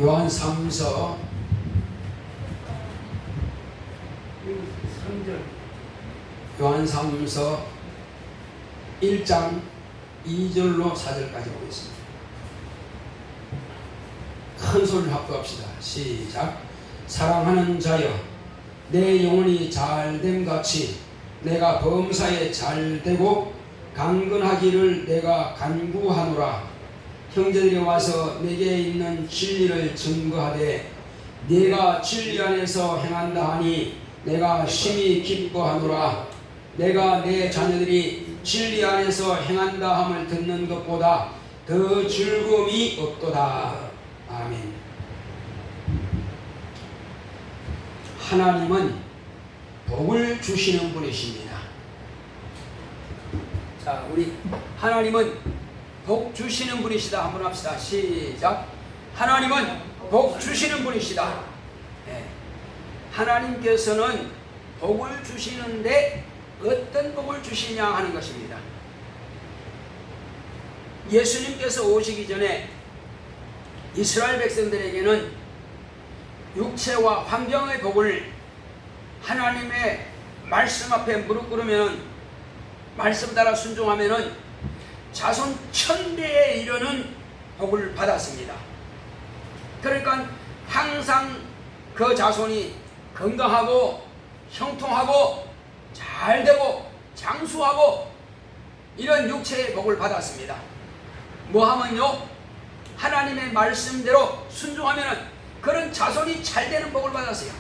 요한 3서 1장 2절로 4절까지 보겠습니다. 큰 소리를 합독합시다. 시작. 사랑하는 자여, 내 영혼이 잘됨 같이 내가 범사에 잘되고 강건하기를 내가 간구하노라. 형제들이 와서 내게 있는 진리를 증거하되 네가 진리 안에서 행한다 하니 내가 심히 기뻐하노라. 내가 내 자녀들이 진리 안에서 행한다 함을 듣는 것보다 더 즐거움이 없도다. 아멘. 하나님은 복을 주시는 분이십니다. 자, 우리 하나님은 복 주시는 분이시다. 한번 합시다. 시작. 하나님은 복 주시는 분이시다. 네. 하나님께서는 복을 주시는데 어떤 복을 주시냐 하는 것입니다. 예수님께서 오시기 전에 이스라엘 백성들에게는 육체와 환경의 복을 하나님의 말씀 앞에 무릎 꿇으면 말씀 따라 순종하면은 자손 1000대에 이르는 복을 받았습니다. 그러니까 항상 그 자손이 건강하고 형통하고 잘되고 장수하고 이런 육체의 복을 받았습니다. 뭐 하면요? 하나님의 말씀대로 순종하면은 그런 자손이 잘되는 복을 받았어요.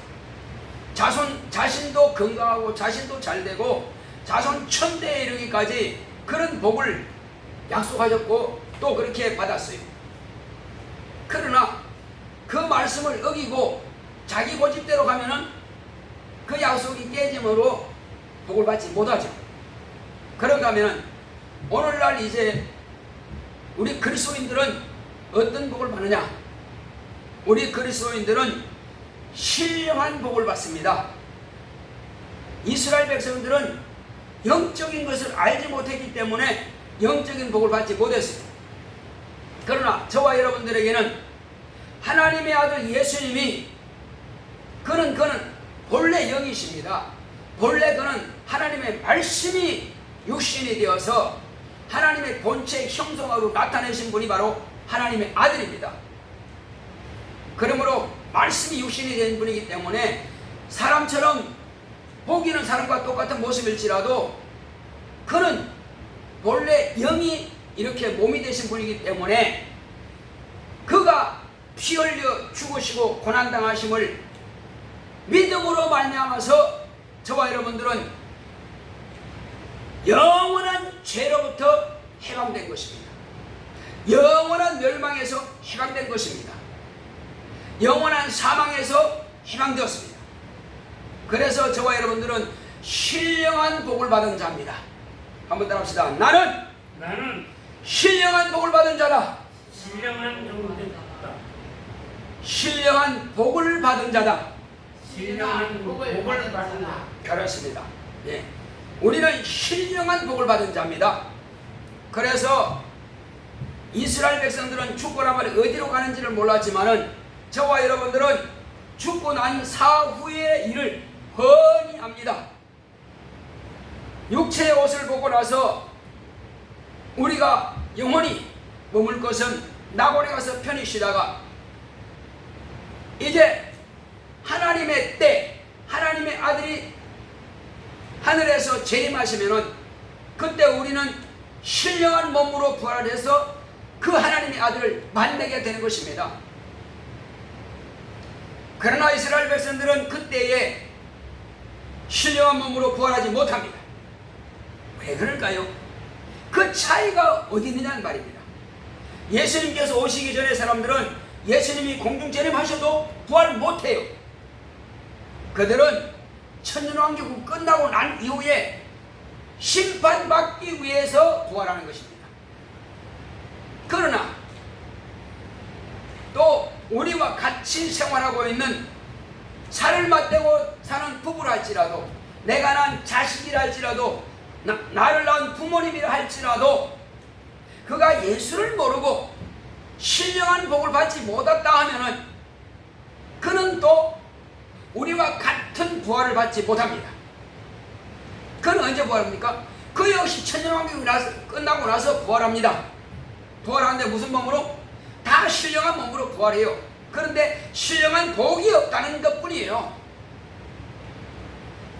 자신도 건강하고 자신도 잘되고 자손 1000대에 이르기까지 그런 복을 약속하셨고 또 그렇게 받았어요. 그러나 그 말씀을 어기고 자기 고집대로 가면은 그 약속이 깨짐으로 복을 받지 못하죠. 그런가 하면은 오늘날 이제 우리 그리스도인들은 어떤 복을 받느냐? 우리 그리스도인들은 신령한 복을 받습니다. 이스라엘 백성들은 영적인 것을 알지 못했기 때문에 영적인 복을 받지 못했습니다. 그러나 저와 여러분들에게는 하나님의 아들 예수님이 그는 본래 영이십니다. 본래 그는 하나님의 말씀이 육신이 되어서 하나님의 본체 형성으로 나타내신 분이 바로 하나님의 아들입니다. 그러므로 말씀이 육신이 된 분이기 때문에 사람처럼 보기는 사람과 똑같은 모습일지라도 그는 본래 영이 이렇게 몸이 되신 분이기 때문에 그가 피 흘려 죽으시고 고난당하심을 믿음으로 말미암아서 저와 여러분들은 영원한 죄로부터 해방된 것입니다. 영원한 멸망에서 해방된 것입니다. 영원한 사망에서 해방되었습니다. 그래서 저와 여러분들은 신령한 복을 받은 자입니다. 한번 따라합시다. 나는 신령한 복을 받은 자다. 신령한 복을 받은 자다. 신령한 복을 받은 자. 그렇습니다. 예. 우리는 신령한 복을 받은 자입니다. 그래서 이스라엘 백성들은 죽고 나면 어디로 가는지를 몰랐지만은 저와 여러분들은 죽고 난 사후의 일을 훤히 압니다. 육체의 옷을 보고 나서 우리가 영원히 머물 것은 낙원에 가서 편히 쉬다가 이제 하나님의 때 하나님의 아들이 하늘에서 재림하시면은 그때 우리는 신령한 몸으로 부활해서 그 하나님의 아들을 만나게 되는 것입니다. 그러나 이스라엘 백성들은 그때에 신령한 몸으로 부활하지 못합니다. 왜 그럴까요? 그 차이가 어디 있느냐는 말입니다. 예수님께서 오시기 전에 사람들은 예수님이 공중 재림하셔도 부활 못해요. 그들은 천년왕국이 끝나고 난 이후에 심판받기 위해서 부활하는 것입니다. 그러나 또 우리와 같이 생활하고 있는 살을 맞대고 사는 부부라 할지라도 내가 낳은 자식이라 할지라도 나를 낳은 부모님이라 할지라도 그가 예수를 모르고 신령한 복을 받지 못했다 하면은 그는 또 우리와 같은 부활을 받지 못합니다. 그는 언제 부활합니까? 그 역시 천년왕국이 끝나고 나서 부활합니다. 부활하는데 무슨 몸으로? 다 신령한 몸으로 부활해요. 그런데 신령한 복이 없다는 것뿐이에요.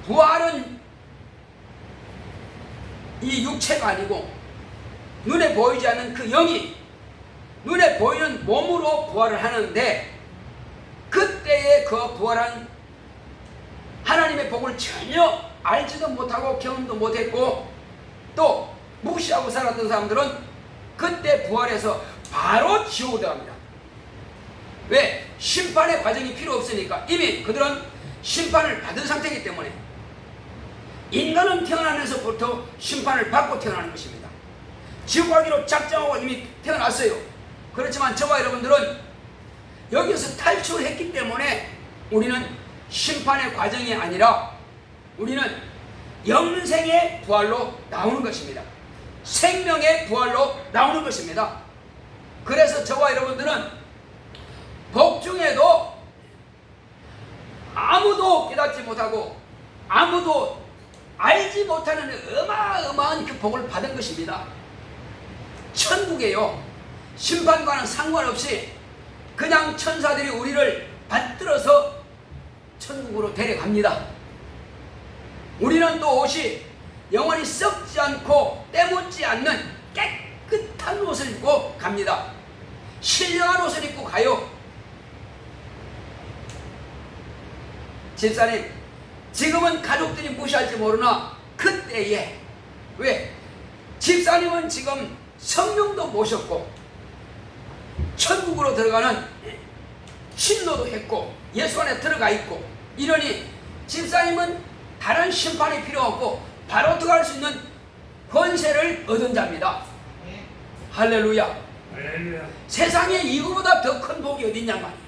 부활은 이 육체가 아니고 눈에 보이지 않는 그 영이 눈에 보이는 몸으로 부활을 하는데, 그때의 그 부활한 하나님의 복을 전혀 알지도 못하고 경험도 못했고 또 무시하고 살았던 사람들은 그때 부활해서 바로 지옥으로 들어갑니다. 왜? 심판의 과정이 필요 없으니까. 이미 그들은 심판을 받은 상태이기 때문에. 인간은 태어나면서부터 심판을 받고 태어나는 것입니다. 지옥 가기로 작정하고 이미 태어났어요. 그렇지만 저와 여러분들은 여기서 탈출했기 때문에 우리는 심판의 과정이 아니라 우리는 영생의 부활로 나오는 것입니다. 생명의 부활로 나오는 것입니다. 그래서 저와 여러분들은 복 중에도 아무도 깨닫지 못하고 아무도 알지 못하는 어마어마한 그 복을 받은 것입니다. 천국에요, 심판과는 상관없이 그냥 천사들이 우리를 받들어서 천국으로 데려갑니다. 우리는 또 옷이 영원히 썩지 않고 때묻지 않는 깨끗한 옷을 입고 갑니다. 신령한 옷을 입고 가요. 집사님, 지금은 가족들이 무시할지 모르나 그때에, 왜? 집사님은 지금 성령도 모셨고 천국으로 들어가는 신도도 했고 예수 안에 들어가 있고 이러니 집사님은 다른 심판이 필요 없고 바로 들어갈 수 있는 권세를 얻은 자입니다. 할렐루야. 할렐루야. 세상에 이거보다 더 큰 복이 어디 있냔 말이야.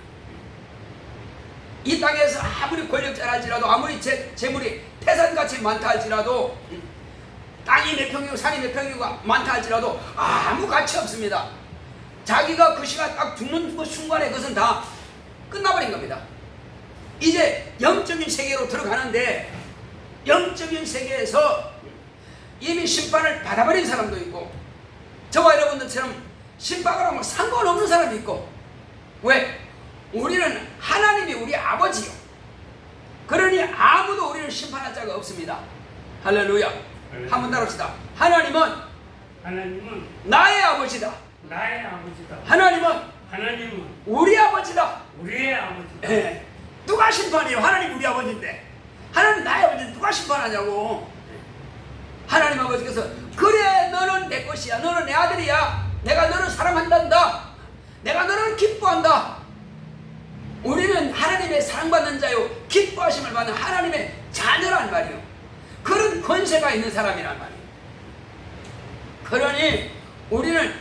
이 땅에서 아무리 권력자라 할지라도 아무리 재물이 태산같이 많다 할지라도 땅이 몇 평이고 산이 몇 평이고 많다 할지라도 아무 가치 없습니다. 자기가 그 시간 딱 죽는 그 순간에 그것은 다 끝나버린 겁니다. 이제 영적인 세계로 들어가는데 영적인 세계에서 이미 심판을 받아버린 사람도 있고 저와 여러분들처럼 심판을 하면 상관없는 사람도 있고. 왜? 우리는 하나님이 우리 아버지요. 그러니 아무도 우리를 심판할 자가 없습니다. 할렐루야. 한번 따라합시다. 하나님은 나의 아버지다. 나의 아버지다. 하나님은 우리 아버지다. 우리의 아버지다. 예. 누가 심판해요? 하나님 우리 아버지인데. 하나님 나의 아버지인데 누가 심판하냐고. 하나님 아버지께서 그래 너는 내 것이야. 너는 내 아들이야. 내가 너를 사랑한단다. 내가 너를 기뻐한다. 우리는 하나님의 사랑받는 자요 기뻐하심을 받는 하나님의 자녀란 말이요. 그런 권세가 있는 사람이란 말이에요. 그러니 우리는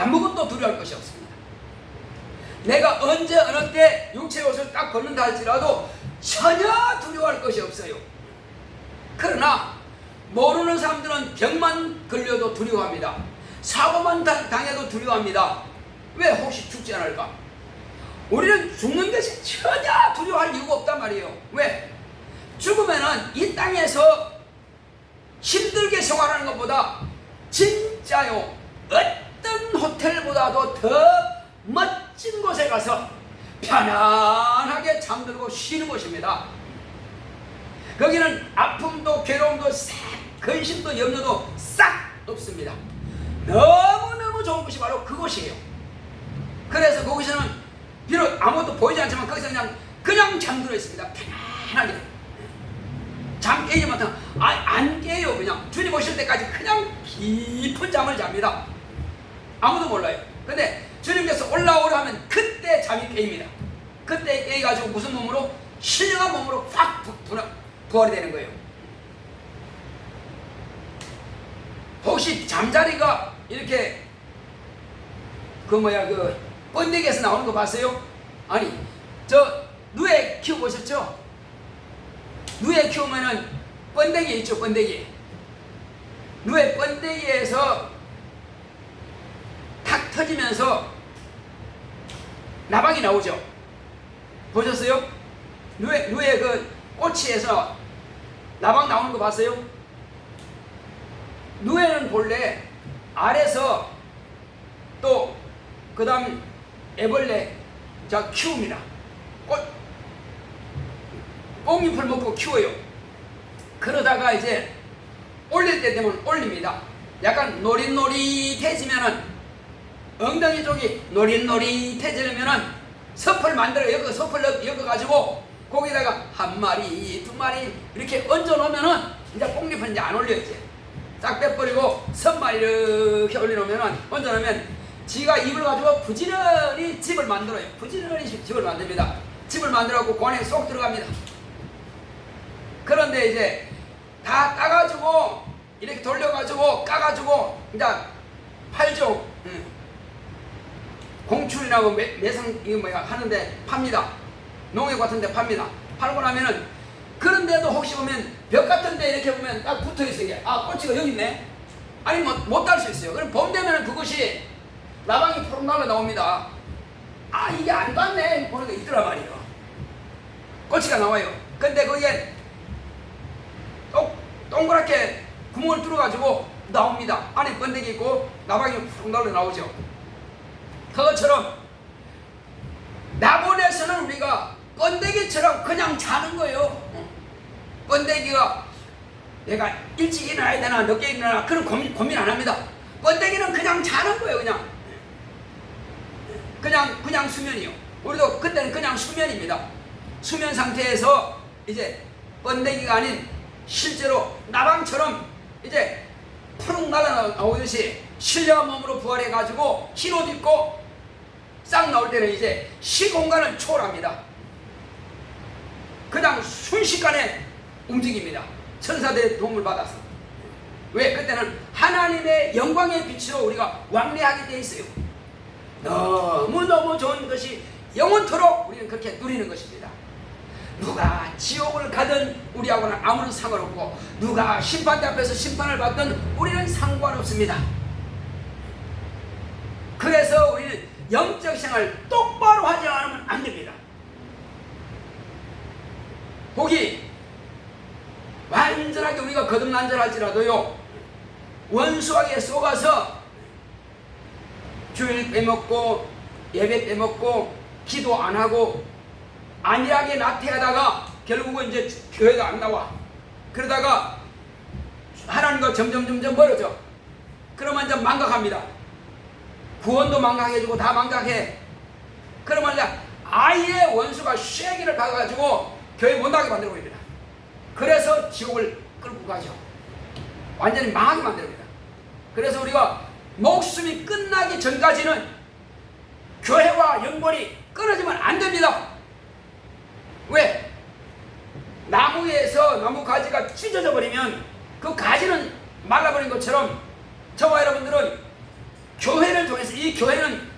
아무것도 두려워할 것이 없습니다. 내가 언제 어느 때 육체의 옷을 딱 벗는다 할지라도 전혀 두려워할 것이 없어요. 그러나 모르는 사람들은 병만 걸려도 두려워합니다. 사고만 당해도 두려워합니다. 왜? 혹시 죽지 않을까? 우리는 죽는 것이 전혀 두려워할 이유가 없단 말이에요. 왜? 죽으면은 이 땅에서 힘들게 생활하는 것보다 진짜요 어떤 호텔보다도 더 멋진 곳에 가서 편안하게 잠들고 쉬는 곳입니다. 거기는 아픔도 괴로움도 근심도 염려도 싹 없습니다. 너무너무 좋은 곳이 바로 그곳이에요. 그래서 거기서는 비록 아무것도 보이지 않지만 거기서 그냥 잠들어 있습니다. 편안하게. 잠 깨지 못하면 안 깨요. 그냥 주님 오실 때까지 그냥 깊은 잠을 잡니다. 아무도 몰라요. 근데 주님께서 올라오려 하면 그때 잠이 깨입니다. 그때 깨가지고 무슨 몸으로? 신령한 몸으로 확 부활이 되는 거예요. 혹시 잠자리가 이렇게 그 번데기에서 나오는 거 봤어요? 아니, 저 누에 키워보셨죠? 누에 키우면은 번데기 있죠, 번데기. 누에 번데기에서 탁 터지면서 나방이 나오죠. 보셨어요? 누에 그 꼬치에서 나방 나오는 거 봤어요? 누에는 본래 알에서 또 그 다음 애벌레 자 키웁니다. 꽁잎을 먹고 키워요. 그러다가 이제 올릴 때 되면 올립니다. 약간 노릿노릿해지면은 엉덩이 쪽이 노릿노릿해지면은 섭을 만들어요. 섭을 엮어가지고 거기다가 한 마리, 두 마리 이렇게 얹어 놓으면은 이제 꽁잎은 이제 안 올려 이제 싹 빼버리고 섭만 이렇게 올려놓으면은 얹어 놓으면 지가 입을 가지고 부지런히 집을 만들어요. 부지런히 집을 만듭니다. 집을 만들어갖고 그 안에 쏙 들어갑니다. 그런데 이제 다 따가지고 이렇게 돌려가지고 까가지고 이제 팔죠. 공출이나 뭐 매상 이거 뭐야 하는데 팝니다. 농협 같은데 팝니다. 팔고 나면은 그런데도 혹시 보면 벽 같은데 이렇게 보면 딱 붙어 있어요. 아 꼬치가 여기 있네. 아니 못 달 수 있어요. 그럼 봄 되면은 그것이 나방이 푸르 날라 나옵니다. 아 이게 안 닿네 보는 게 있더라 말이에요. 꼬치가 나와요. 근데 거기에 동그랗게 구멍을 뚫어가지고 나옵니다. 안에 번데기 있고 나방이 푸르 날라 나오죠. 그것처럼 낙원에서는 우리가 번데기처럼 그냥 자는 거예요. 번데기가 내가 일찍 일어나야 되나 늦게 일어나나 그런 고민 안 합니다. 번데기는 그냥 자는 거예요. 그냥 수면이요. 우리도 그때는 그냥 수면입니다. 수면 상태에서 이제 번데기가 아닌 실제로 나방처럼 이제 푸릉 날아나오듯이 신령한 몸으로 부활해 가지고 흰옷 입고 싹 나올 때는 이제 시공간을 초월합니다. 그냥 순식간에 움직입니다. 천사들의 도움을 받아서. 왜? 그때는 하나님의 영광의 빛으로 우리가 왕래하게 되어 있어요. 너무너무 좋은 것이 영원토록 우리는 그렇게 누리는 것입니다. 누가 지옥을 가든 우리하고는 아무런 상관없고 누가 심판대 앞에서 심판을 받든 우리는 상관없습니다. 그래서 우리는 영적 생활을 똑바로 하지 않으면 안 됩니다. 혹이 완전하게 우리가 거듭난절할지라도요 원수하게 속아서 주일 빼먹고 예배 빼먹고 기도 안 하고 안일하게 나태하다가 결국은 이제 교회가 안 나와. 그러다가 하나님과 점점 멀어져. 그러면 이제 망각합니다. 구원도 망각해주고 다 망각해. 그러면 이제 아예 원수가 쇠기를 박아가지고 교회 못 나게 만들어 버립니다. 그래서 지옥을 끌고 가죠. 완전히 망하게 만듭니다. 그래서 우리가 목숨이 끝나기 전까지는 교회와 연골이 끊어지면 안 됩니다. 왜? 나무에서 나무 가지가 찢어져 버리면 그 가지는 말라버린 것처럼 저와 여러분들은 교회를 통해서 이 교회는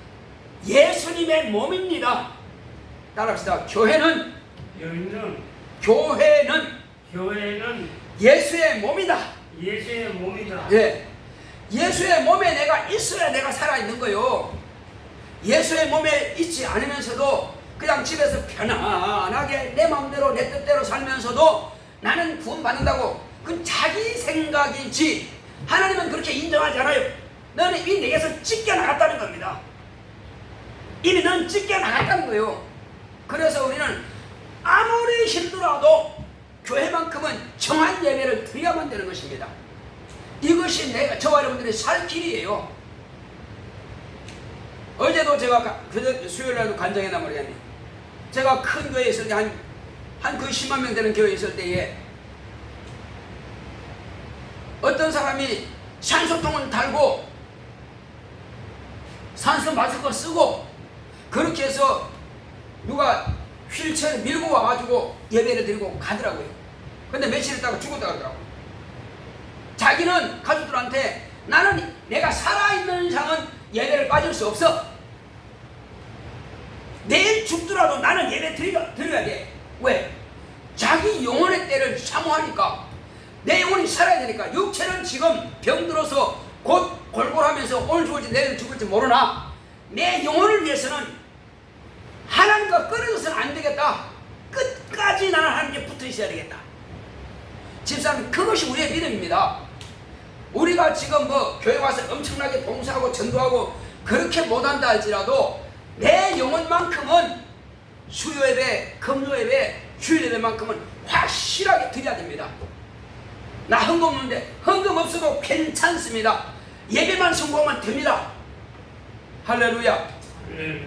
예수님의 몸입니다. 따라합시다. 교회는 예수의 몸이다. 예수의 몸이다. 예. 예수의 몸에 내가 있어야 내가 살아있는 거요. 예수의 몸에 있지 않으면서도 그냥 집에서 편안하게 내 마음대로 내 뜻대로 살면서도 나는 구원받는다고 그건 자기 생각이지 하나님은 그렇게 인정하지 않아요. 너는 이미 내게서 찢겨나갔다는 겁니다. 이미 넌 찢겨나갔다는 거예요. 그래서 우리는 아무리 힘들어도 교회만큼은 정한 예배를 드려야만 되는 것입니다. 이것이 저와 여러분들이 살 길이에요. 어제도 제가 수요일날도 간증했나 모르겠네. 제가 큰 교회에 있을 때 한 거의 10만 명 되는 교회에 있을 때에 어떤 사람이 산소통을 달고 산소 마스크 쓰고 그렇게 해서 누가 휠체어를 밀고 와가지고 예배를 드리고 가더라고요. 근데 며칠 있다가 죽었다 그러더라고요. 자기는 가족들한테 나는 내가 살아있는 상은 예배를 빠질 수 없어. 내일 죽더라도 나는 예배 드려야 돼. 왜? 자기 영혼의 때를 사모하니까 내 영혼이 살아야 되니까. 육체는 지금 병들어서 곧 골골하면서 오늘 죽을지 내일 죽을지 모르나 내 영혼을 위해서는 하나님과 끊어져서는 안 되겠다. 끝까지 나는 하나님께 붙어 있어야 되겠다. 집사님, 그것이 우리의 믿음입니다. 우리가 지금 뭐 교회 와서 엄청나게 봉사하고 전도하고 그렇게 못한다 할지라도 내 영혼만큼은 수요예배, 금요예배, 주일예배만큼은 확실하게 드려야 됩니다. 나 헌금 없는데 헌금 없어도 괜찮습니다. 예배만 성공하면 됩니다. 할렐루야.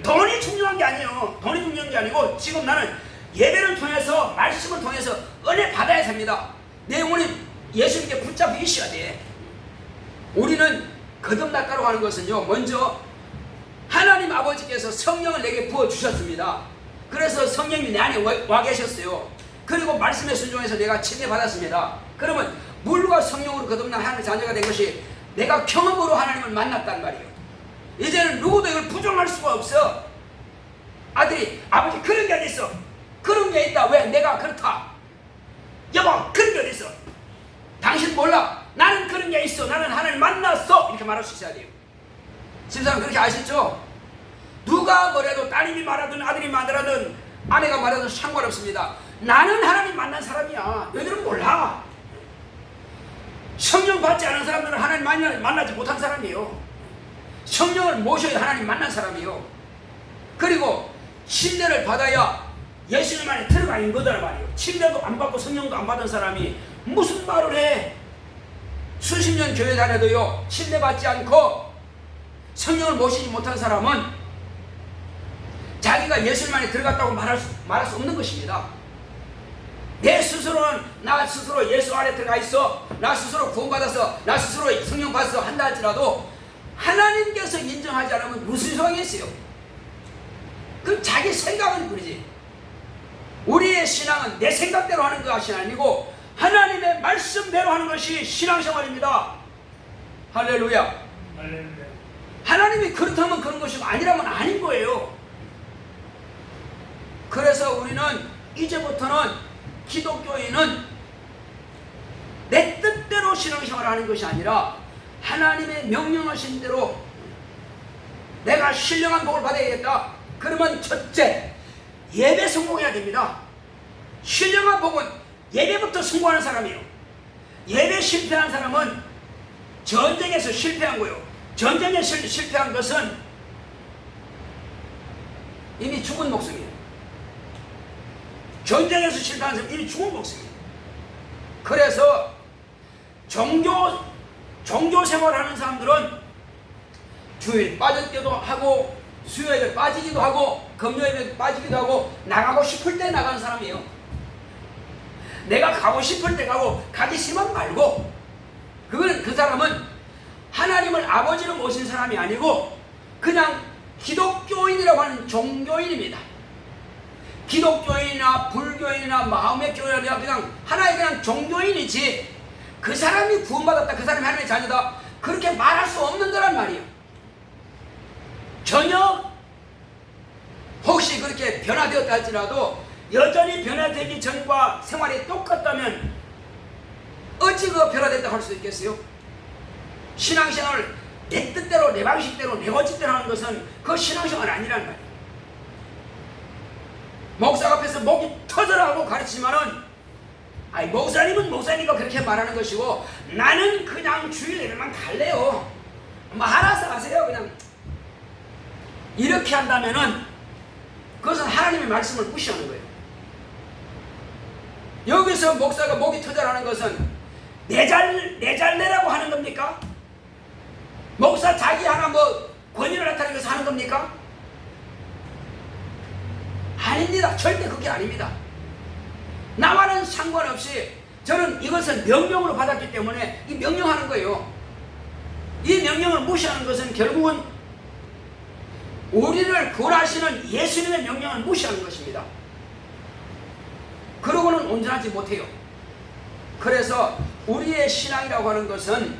돈이 중요한 게 아니에요. 돈이 중요한 게 아니고 지금 나는 예배를 통해서 말씀을 통해서 은혜 받아야 됩니다. 내 영혼이 예수님께 붙잡혀 있어야 돼. 우리는 거듭났다고 하는 것은요, 먼저 하나님 아버지께서 성령을 내게 부어주셨습니다. 그래서 성령님이 내 안에 와 계셨어요. 그리고 말씀에 순종해서 내가 침례받았습니다. 그러면 물과 성령으로 거듭난 하나님의 자녀가 된 것이 내가 경험으로 하나님을 만났단 말이에요. 이제는 누구도 이걸 부정할 수가 없어. 아들이, 아버지 그런 게 어디 있어? 그런 게 있다. 왜? 내가 그렇다. 여보, 그런 게 어디 있어? 당신 몰라. 나는 그런 게 있어. 나는 하나님을 만났어. 이렇게 말할 수 있어야 돼요. 집사람 그렇게 아시죠? 누가 뭐래도 따님이 말하든 아들이 말하든 아내가 말하든 상관없습니다. 나는 하나님 만난 사람이야. 너희들은 몰라. 성령 받지 않은 사람들은 하나님 만나지 못한 사람이에요. 성령을 모셔야 하나님 만난 사람이에요. 그리고 침례를 받아야 예수님 안에 들어가 있는 거다 말이에요. 침례도 안 받고 성령도 안 받은 사람이 무슨 말을 해? 수십 년 교회 다녀도요, 침례 받지 않고 성령을 모시지 못한 사람은 자기가 예수님 안에 들어갔다고 말할 수 없는 것입니다. 내 스스로는 나 스스로 예수 안에 들어가 있어, 나 스스로 구원받아서, 나 스스로 성령 받아서 한다 할지라도 하나님께서 인정하지 않으면 무슨 소용이 있어요? 그럼 자기 생각은 그러지. 우리의 신앙은 내 생각대로 하는 것이 아니고 하나님의 말씀대로 하는 것이 신앙생활입니다. 할렐루야. 할렐루야. 하나님이 그렇다면 그런 것이고 아니라면 아닌 거예요. 그래서 우리는 이제부터는 기독교인은 내 뜻대로 신앙생활을 하는 것이 아니라 하나님의 명령하신 대로 내가 신령한 복을 받아야겠다. 그러면 첫째, 예배 성공해야 됩니다. 신령한 복은 예배부터 성공하는 사람이에요. 예배 실패한 사람은 전쟁에서 실패한 거예요. 전쟁에서 실패한 것은 이미 죽은 목숨이에요. 전쟁에서 실패한 사람은 이미 죽은 목숨이에요. 그래서 종교 생활하는 사람들은 주일 빠졌기도 하고 수요일에 빠지기도 하고 금요일에 빠지기도 하고 나가고 싶을 때 나가는 사람이에요. 내가 가고 싶을 때 가고 가기 싫으면 말고, 그거는 그 사람은 하나님을 아버지로 모신 사람이 아니고 그냥 기독교인이라고 하는 종교인입니다. 기독교인이나 불교인이나 마음의 교인이나 그냥 하나의 그냥 종교인이지, 그 사람이 구원받았다, 그 사람이 하나님의 자녀다, 그렇게 말할 수 없는 거란 말이에요. 전혀 혹시 그렇게 변화되었다 할지라도 여전히 변화되기 전과 생활이 똑같다면 어찌 그 변화됐다고 할 수 있겠어요? 신앙생활을 내 뜻대로 내 방식대로 내 원칙대로 하는 것은 그 신앙생활이 아니란 말이에요. 목사 앞에서 목이 터져라 하고 가르치지만은, 아니 목사님은 목사니까 그렇게 말하는 것이고 나는 그냥 주일 예배만 갈래요. 뭐 알아서 하세요. 그냥 이렇게 한다면은 그것은 하나님의 말씀을 무시하는 거예요. 여기서 목사가 목이 터져라는 것은 내 잘내라고 하는 겁니까? 목사 자기 하나 뭐 권위를 나타내기 위해서 하는 겁니까? 아닙니다. 절대 그게 아닙니다. 나와는 상관없이 저는 이것을 명령으로 받았기 때문에 이 명령하는 거예요. 이 명령을 무시하는 것은 결국은 우리를 구원하시는 예수님의 명령을 무시하는 것입니다. 그러고는 온전하지 못해요. 그래서 우리의 신앙이라고 하는 것은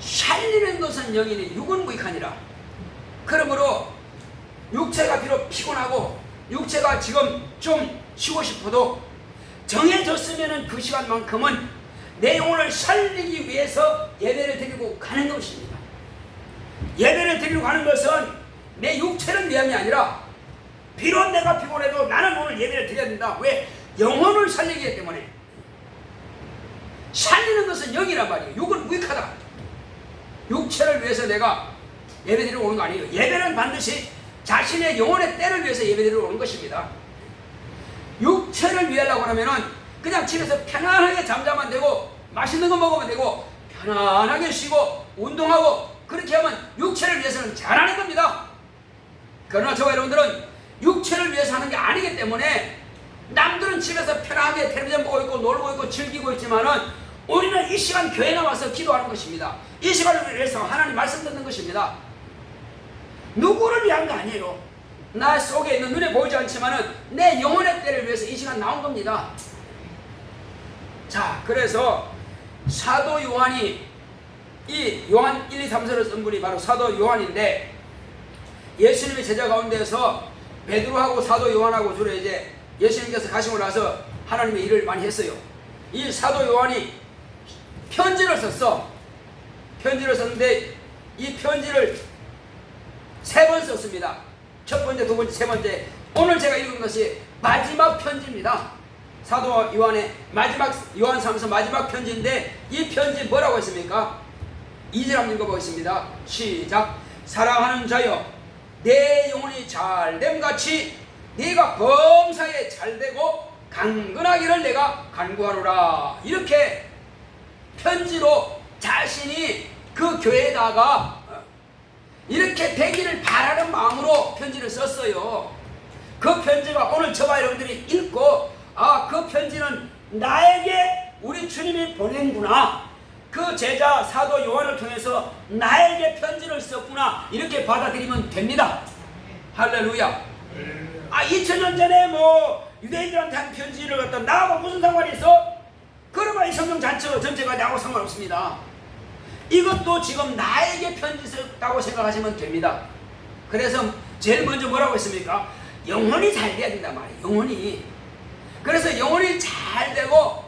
살리는 것은 영이니 육은 무익하니라. 그러므로 육체가 비록 피곤하고 육체가 지금 좀 쉬고 싶어도 정해졌으면 그 시간만큼은 내 영혼을 살리기 위해서 예배를 드리고 가는 것입니다. 예배를 드리고 가는 것은 내 육체를 위함이 아니라 비록 내가 피곤해도 나는 오늘 예배를 드려야 된다. 왜? 영혼을 살리기 때문에. 살리는 것은 영이란 말이에요. 육은 무익하다. 육체를 위해서 내가 예배드리러 오는 거 아니에요. 예배는 반드시 자신의 영혼의 때를 위해서 예배드리러 오는 것입니다. 육체를 위하려고 하면은 그냥 집에서 편안하게 잠자면 되고 맛있는 거 먹으면 되고 편안하게 쉬고 운동하고 그렇게 하면 육체를 위해서는 잘하는 겁니다. 그러나 저와 여러분들은 육체를 위해서 하는 게 아니기 때문에 남들은 집에서 편하게 텔레비전 보고 있고 놀고 있고 즐기고 있지만은 우리는 이 시간 교회 나와서 기도하는 것입니다. 이 시간을 위해서 하나님 말씀 듣는 것입니다. 누구를 위한 거 아니에요. 나 속에 있는 눈에 보이지 않지만은 내 영혼의 때를 위해서 이 시간 나온 겁니다. 자, 그래서 사도 요한이 이 요한 1, 2, 3서를 쓴 분이 바로 사도 요한인데 예수님의 제자 가운데서 베드로하고 사도 요한하고 주로 이제 예수님께서 가시고 나서 하나님의 일을 많이 했어요. 이 사도 요한이 편지를 썼어. 편지를 썼는데 이 편지를 3번 썼습니다. 첫 번째, 두 번째, 세 번째. 오늘 제가 읽은 것이 마지막 편지입니다. 사도 요한의 마지막 요한 3서 마지막 편지인데 이 편지 뭐라고 했습니까? 2절 한번 읽어보겠습니다. 시작. 사랑하는 자여 내 영혼이 잘됨 같이 네가 범사에 잘되고 강건하기를 내가 간구하노라. 이렇게 편지로 자신이 그 교회에다가 이렇게 되기를 바라는 마음으로 편지를 썼어요. 그 편지가 오늘 저와 여러분들이 읽고 그 편지는 나에게 우리 주님이 보낸구나. 그 제자 사도 요한을 통해서 나에게 편지를 썼구나. 이렇게 받아들이면 됩니다. 할렐루야. 2000년 전에 뭐 유대인들한테 한 편지를 갖다 나하고 무슨 상관이 있어? 그러면 이 성경 전체가 나하고 상관없습니다. 이것도 지금 나에게 편지 썼다고 생각하시면 됩니다. 그래서 제일 먼저 뭐라고 했습니까? 영혼이 잘 돼야 된단 말이에요. 영혼이. 그래서 영혼이 잘 되고,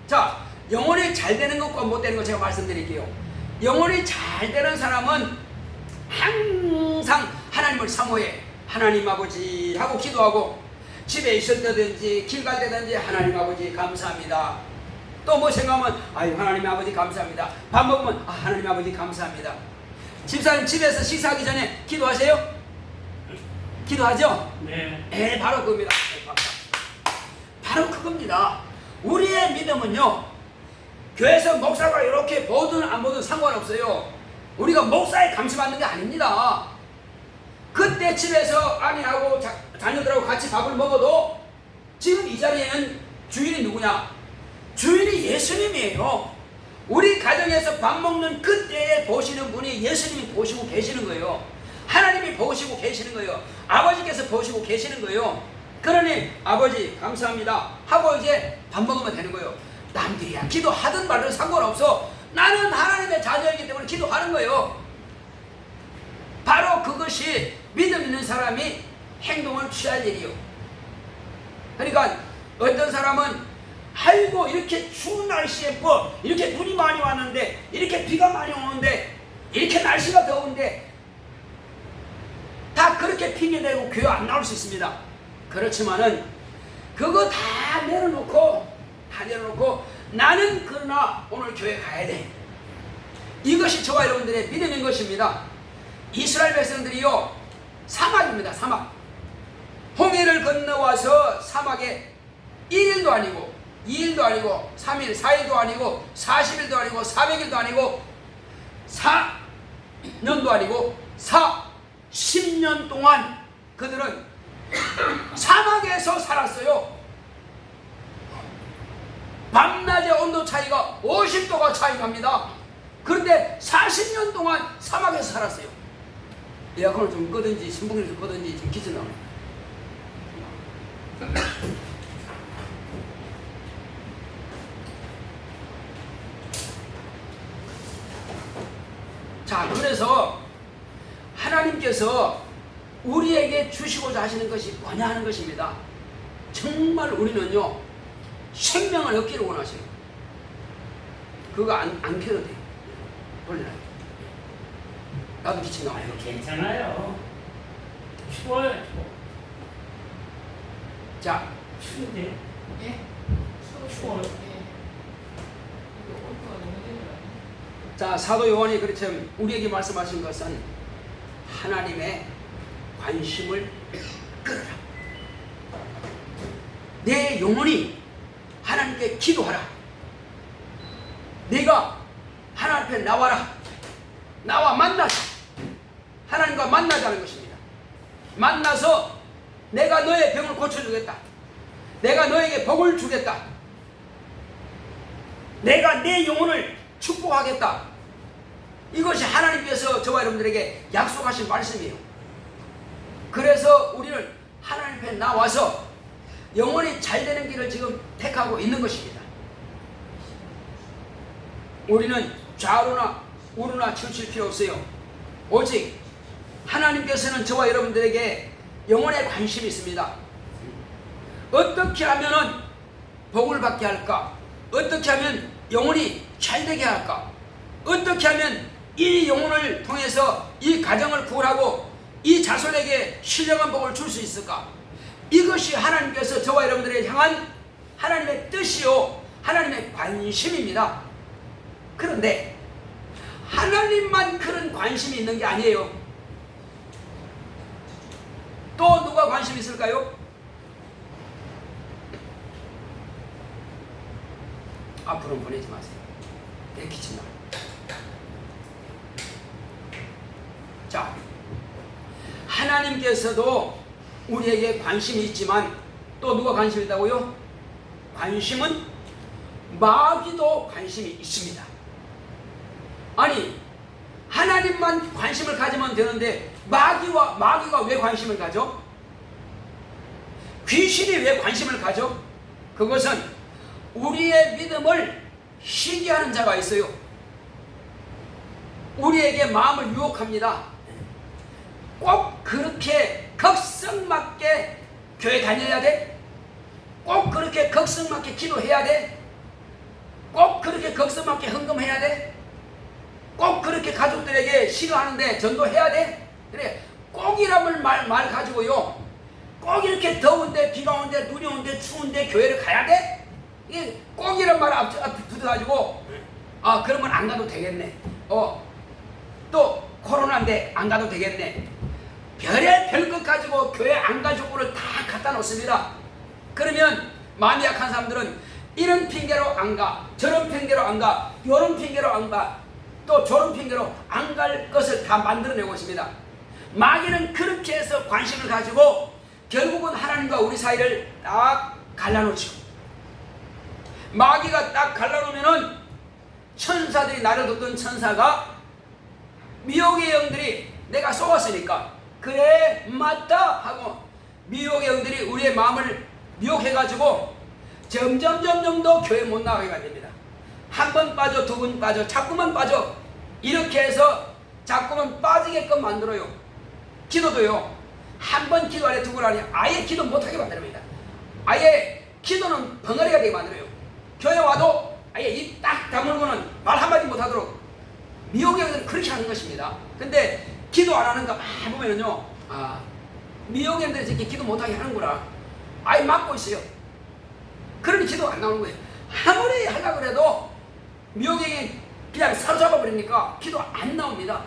자, 영혼이 잘 되는 것과 못 되는 것 제가 말씀드릴게요. 영혼이 잘 되는 사람은 항상 하나님을 사모해. 하나님 아버지 하고 기도하고, 집에 있을 때든지 길 갈 때든지 하나님 아버지 감사합니다. 또 뭐 생각하면 아유 하나님 아버지 감사합니다. 밥 먹으면 하나님 아버지 감사합니다. 집사님 집에서 식사하기 전에 기도하세요? 기도하죠? 네. 바로 그겁니다. 바로 그겁니다. 우리의 믿음은요, 교회에서 목사가 이렇게 보든 안 보든 상관없어요. 우리가 목사에 감시받는 게 아닙니다. 그때 집에서 아내하고 자녀들하고 같이 밥을 먹어도 지금 이 자리에는 주인이 누구냐? 주인이 예수님이에요. 우리 가정에서 밥 먹는 그때에 보시는 분이 예수님이 보시고 계시는 거예요. 하나님이 보시고 계시는 거예요. 아버지께서 보시고 계시는 거예요. 그러니 아버지 감사합니다 하고 이제 밥 먹으면 되는 거예요. 남들이야 기도하든 말든 상관없어. 나는 하나님의 자녀이기 때문에 기도하는 거예요. 바로 그것이 믿음 있는 사람이 행동을 취할 일이요. 그러니까 어떤 사람은 아이고 이렇게 추운 날씨에 뭐 이렇게 눈이 많이 왔는데 이렇게 비가 많이 오는데 이렇게 날씨가 더운데 다 그렇게 핑계대고 교회 안 나올 수 있습니다. 그렇지만은 그거 다 내려놓고 나는 그러나 오늘 교회 가야 돼. 이것이 저와 여러분들의 믿음인 것입니다. 이스라엘 백성들이요 사막입니다. 사막. 홍해를 건너와서 사막에 1일도 아니고 2일도 아니고 3일 4일도 아니고 40일도 아니고 400일도 아니고 4년도 아니고 10년 동안 그들은 사막에서 살았어요. 밤낮의 온도 차이가 50도가 차이 납니다. 그런데 40년 동안 사막에서 살았어요. 에어컨을 좀 끄든지 선풍기를 좀 끄든지 좀 기스 나오네. 자, 그래서 하나님께서 우리에게 주시고자 하시는 것이 뭐냐 하는 것입니다. 정말 우리는요 생명을 얻기를 원하셔요. 그거 안 켜도 돼요. 원래 나도 기침 나와요. 괜찮아요. 추워요. 추워. 자, 추운데? 예? 추워요. 예. 이거 온도가 너무 되는 거 아니에요? 자, 사도 요한이 그렇지만 우리에게 말씀하신 것은 하나님의 관심을 끌어라. 내 영혼이 하나님께 기도하라. 네가 하나님 앞에 나와라. 나와 만나자. 하나님과 만나자는 것입니다. 만나서 내가 너의 병을 고쳐주겠다. 내가 너에게 복을 주겠다. 내가 내 영혼을 축복하겠다. 이것이 하나님께서 저와 여러분들에게 약속하신 말씀이에요. 그래서 우리는 하나님 앞에 나와서 영혼이 잘 되는 길을 지금 택하고 있는 것입니다. 우리는 좌우나 우르나 치우칠 필요 없어요. 오직 하나님께서는 저와 여러분들에게 영혼에 관심이 있습니다. 어떻게 하면은 복을 받게 할까? 어떻게 하면 영혼이 잘 되게 할까? 어떻게 하면 이 영혼을 통해서 이 가정을 구원하고 이 자손에게 신령한 복을 줄 수 있을까? 이것이 하나님께서 저와 여러분들에게 향한 하나님의 뜻이요 하나님의 관심입니다. 그런데 하나님만 그런 관심이 있는 게 아니에요. 또 누가 관심이 있을까요? 앞으로는 보내지 마세요. 내키친다. 자, 하나님께서도 우리에게 관심이 있지만 또 누가 관심이 있다고요? 관심은 마귀도 관심이 있습니다. 아니, 하나님만 관심을 가지면 되는데 마귀가 왜 관심을 가져? 귀신이 왜 관심을 가져? 그것은 우리의 믿음을 시기하는 자가 있어요. 우리에게 마음을 유혹합니다. 꼭 그렇게 극성맞게 교회 다녀야 돼? 꼭 그렇게 극성맞게 기도해야 돼? 꼭 그렇게 극성맞게 헌금해야 돼? 꼭 그렇게 가족들에게 싫어하는데 전도해야 돼? 그래, 꼭이라는 말 가지고요. 꼭 이렇게 더운데 비가 오는데 눈이 오는데 추운데 교회를 가야 돼? 이게 꼭이란 말 앞에 붙어가지고 그러면 안 가도 되겠네. 또 코로나인데 안 가도 되겠네. 별것 가지고 교회 안 갈 조건을 다 갖다 놓습니다. 그러면 마음이 약한 사람들은 이런 핑계로 안 가, 저런 핑계로 안 가, 요런 핑계로 안 가, 또 저런 핑계로 안 갈 것을 다 만들어내고 있습니다. 마귀는 그렇게 해서 관심을 가지고 결국은 하나님과 우리 사이를 딱 갈라놓죠. 마귀가 딱 갈라놓으면은 천사들이 나를 돕던 천사가 미혹의 영들이 내가 쏘았으니까 그래 맞다 하고 미혹의 영들이 우리의 마음을 미혹해가지고 점점 더 교회 못 나가게 만듭니다. 한 번 빠져 두 번 빠져 자꾸만 빠져 이렇게 해서 자꾸만 빠지게끔 만들어요. 기도도요. 한 번 기도 안에 두 번 안에 아예 기도 못하게 만듭니다. 아예 기도는 벙어리가 되게 만들어요. 교회 와도 아예 입 딱 다물고는 말 한마디 못하도록 미혹의 영들은 그렇게 하는 것입니다. 근데 기도 안 하는 거 많이 보면요, 미혹의 영들이 이렇게 기도 못하게 하는구나. 아예 막고 있어요. 그러니 기도가 안 나오는 거예요. 아무리 하려고 해도 미혹의 영이 그냥 사로잡아 버리니까 기도 안 나옵니다.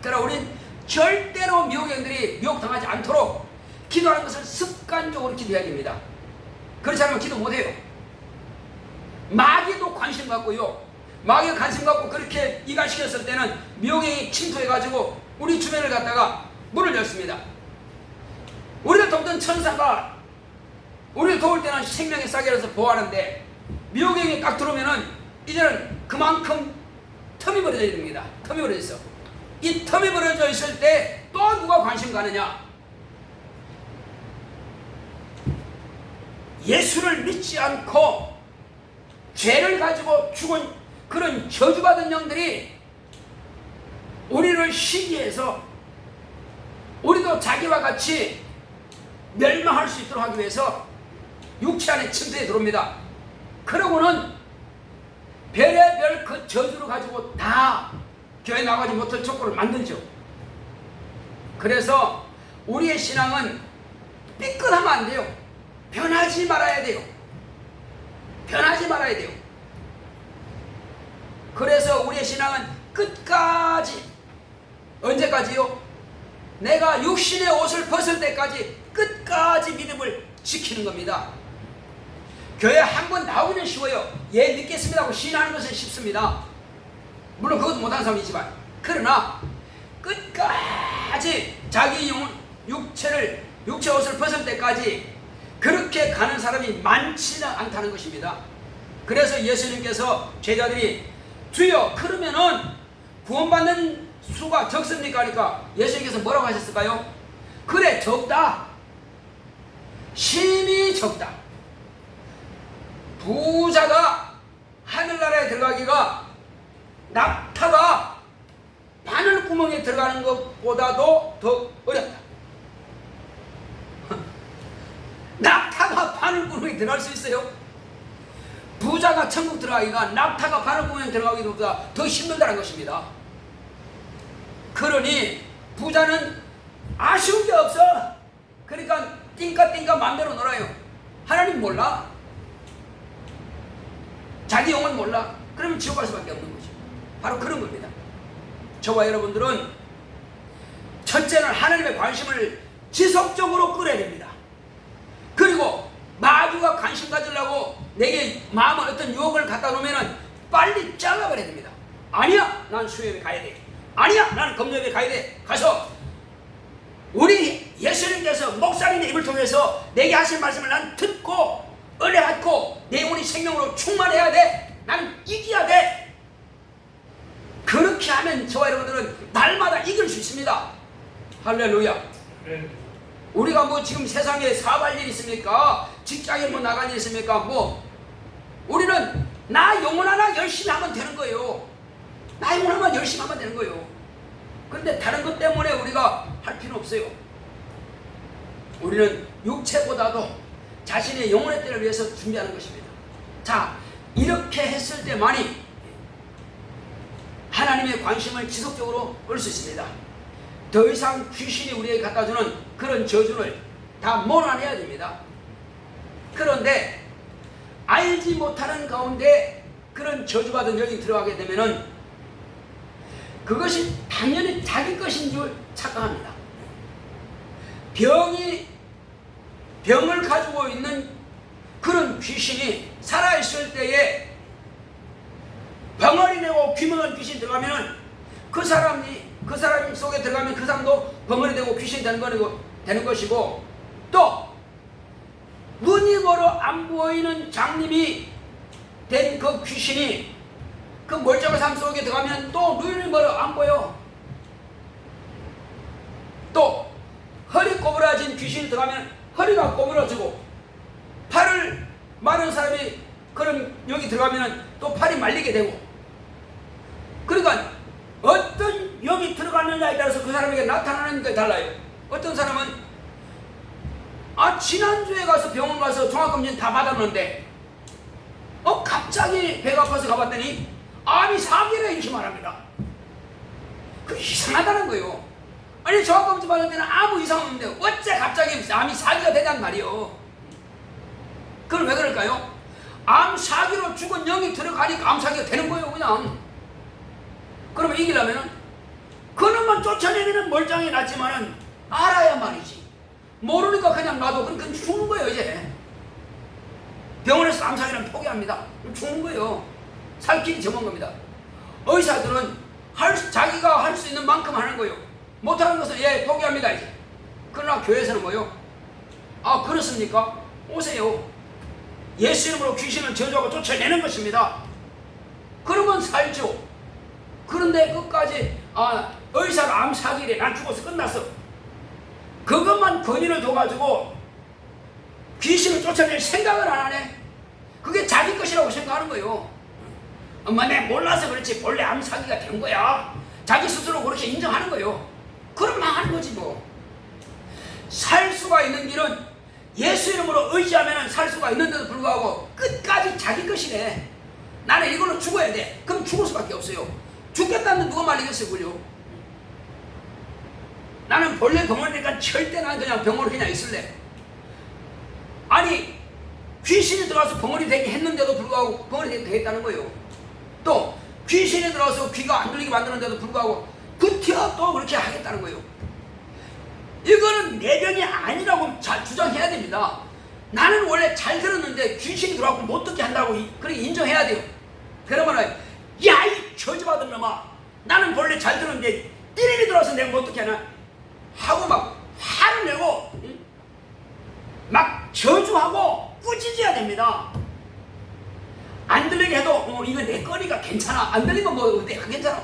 그러나 우린 절대로 미혹의 영들이 미혹당하지 않도록 기도하는 것을 습관적으로 기도해야 됩니다. 그렇지 않으면 기도 못해요. 마귀도 관심 갖고요. 마귀가 관심 갖고 그렇게 이간시켰을 때는 미혹의 침투해가지고 우리 주변을 갖다가 문을 열습니다. 우리를 돕던 천사가 우리를 도울 때는 생명의 싸개로서 보호하는데 미혹의 딱 들어오면은 이제는 그만큼 텀이 벌어져야 됩니다. 텀이 벌어져 있어. 이 텀이 벌어져 있을 때 또 누가 관심 가느냐? 예수를 믿지 않고 죄를 가지고 죽은 그런 저주받은 영들이 우리를 시기해서 우리도 자기와 같이 멸망할 수 있도록 하기 위해서 육체 안에 침투해 들어옵니다. 그러고는 별의별 그 저주를 가지고 다 교회 나가지 못할 조건을 만들죠. 그래서 우리의 신앙은 삐끗하면 안 돼요. 변하지 말아야 돼요. 변하지 말아야 돼요. 그래서 우리의 신앙은 끝까지, 언제까지요? 내가 육신의 옷을 벗을 때까지 끝까지 믿음을 지키는 겁니다. 교회 한 번 나오면 쉬워요. 예, 믿겠습니다 하고 시인하는 것은 쉽습니다. 물론 그것도 못하는 사람이지만, 그러나 끝까지 자기 육체 옷을 벗을 때까지 그렇게 가는 사람이 많지는 않다는 것입니다. 그래서 예수님께서 제자들이 주여 그러면은 구원받는 수가 적습니까? 하니까 예수님께서 뭐라고 하셨을까요? 그래, 적다. 심히 적다. 부자가 하늘나라에 들어가기가 낙타가 바늘구멍에 들어가는 것보다도 더 어렵다. 낙타가 바늘구멍에 들어갈 수 있어요? 부자가 천국 들어가기가 낙타가 바늘구멍에 들어가기보다 더 힘들다는 것입니다. 그러니 부자는 아쉬운 게 없어. 그러니까 띵까띵까 마음대로 놀아요. 하나님 몰라. 자기 영혼 몰라. 그러면 지옥 갈 수밖에 없는 거죠. 바로 그런 겁니다. 저와 여러분들은 첫째는 하나님의 관심을 지속적으로 끌어야 됩니다. 그리고 마귀가 관심 가지려고 내게 마음에 어떤 유혹을 갖다 놓으면 빨리 잘라버려야 됩니다. 아니야, 난 수요일에 가야 돼. 아니야, 나는 금요일에 가야 돼. 가서 우리 예수님께서 목사님의 입을 통해서 내게 하신 말씀을 난 듣고 은혜 받고 내 영혼이 생명으로 충만해야 돼. 나는 이겨야 돼. 그렇게 하면 저와 여러분들은 날마다 이길 수 있습니다. 할렐루야. 네. 우리가 뭐 지금 세상에 사업할 일 있습니까? 직장에 뭐 나갈 일 있습니까? 뭐 우리는 나 영혼 하나 열심히 하면 되는 거예요. 나 영혼 하나 열심히 하면 되는 거예요. 그런데 다른 것 때문에 우리가 할 필요 없어요. 우리는 육체보다도 자신의 영혼의 때를 위해서 준비하는 것입니다. 자, 이렇게 했을 때만이 하나님의 관심을 지속적으로 끌 수 있습니다. 더 이상 귀신이 우리에게 갖다주는 그런 저주를 다 몰아내야 됩니다. 그런데 알지 못하는 가운데 그런 저주받은 영이 들어가게 되면은 그것이 당연히 자기 것인 줄 착각합니다. 병을 가지고 있는 그런 귀신이 살아있을 때에 벙어리 내고 귀멍한 귀신 들어가면은 그 사람 속에 들어가면 그 사람도 벙어리 되고 귀신이 되는 것이고, 또 눈이 멀어 안 보이는 장님이 된 그 귀신이 그 멀쩡한 삶 속에 들어가면 또 눈이 멀어 안 보여. 또 허리 꼬부라진 귀신이 들어가면 허리가 꼬부라지고, 팔을 마른 사람이 그런 여기 들어가면 또 팔이 말리게 되고, 그러니까 어떤 영이 들어가느냐에 따라서 그 사람에게 나타나는 게 달라요. 어떤 사람은 지난주에 가서 병원 가서 종합검진 다 받았는데 갑자기 배가 아파서 가봤더니 암이 4개나 이렇게 말합니다. 그 이상하다는 거예요. 아니, 종합검진 받을 때는 아무 이상 없는데 어째 갑자기 암이 4기가 되단 말이요. 그건 왜 그럴까요? 암 4기로 죽은 영이 들어가니까 암 4기가 되는 거예요, 그냥. 그러면 이기려면은 그놈만 쫓아내기는 멀쩡히 낫지만은 알아야 말이지. 모르니까 그냥 놔도 그건 죽는 거예요. 이제 병원에서 암 4기는 포기합니다. 죽는 거예요. 살 길이 정한 겁니다. 의사들은 자기가 할 수 있는 만큼 하는 거예요. 못하는 것은 포기합니다. 이제. 그러나 교회에서는 뭐요? 그렇습니까? 오세요. 예수 이름으로 귀신을 저주하고 쫓아내는 것입니다. 그러면 살죠. 그런데 끝까지 의사가 암 4기래, 난 죽어서 끝났어, 그것만 권위를 둬가지고 귀신을 쫓아낼 생각을 안 하네. 그게 자기 것이라고 생각하는 거예요. 엄마, 내 몰라서 그렇지 본래 암 4기가 된 거야. 자기 스스로 그렇게 인정하는 거예요. 그럼 망하는 거지 뭐. 살 수가 있는 길은 예수 이름으로 의지하면 살 수가 있는데도 불구하고 끝까지 자기 것이네. 나는 이걸로 죽어야 돼. 그럼 죽을 수밖에 없어요. 죽겠다는데 누가 말리겠어요, 그죠? 나는 본래 병원이니까 절대 난 그냥 병원에 그냥 있을래. 아니 귀신이 들어와서 벙어리 되게 했는데도 불구하고 벙어리 되겠다는 거예요. 또 귀신이 들어와서 귀가 안 들리게 만드는데도 불구하고 그티어 또 그렇게 하겠다는 거예요. 이거는 내 병이 아니라고 잘 주장해야 됩니다. 나는 원래 잘 들었는데 귀신이 들어와서 못 듣게 한다고 그렇게 인정해야 돼요. 그러면은 야 이 저주받은 놈아, 나는 원래 잘 들었는데 띠림이 들어와서 내가 못 듣게 하나 하고 막 화를 내고 막 저주하고 꾸짖어야 됩니다. 안 들리게 해도 이거 내 거니까 괜찮아. 안 들리면 뭐 내가 괜찮아.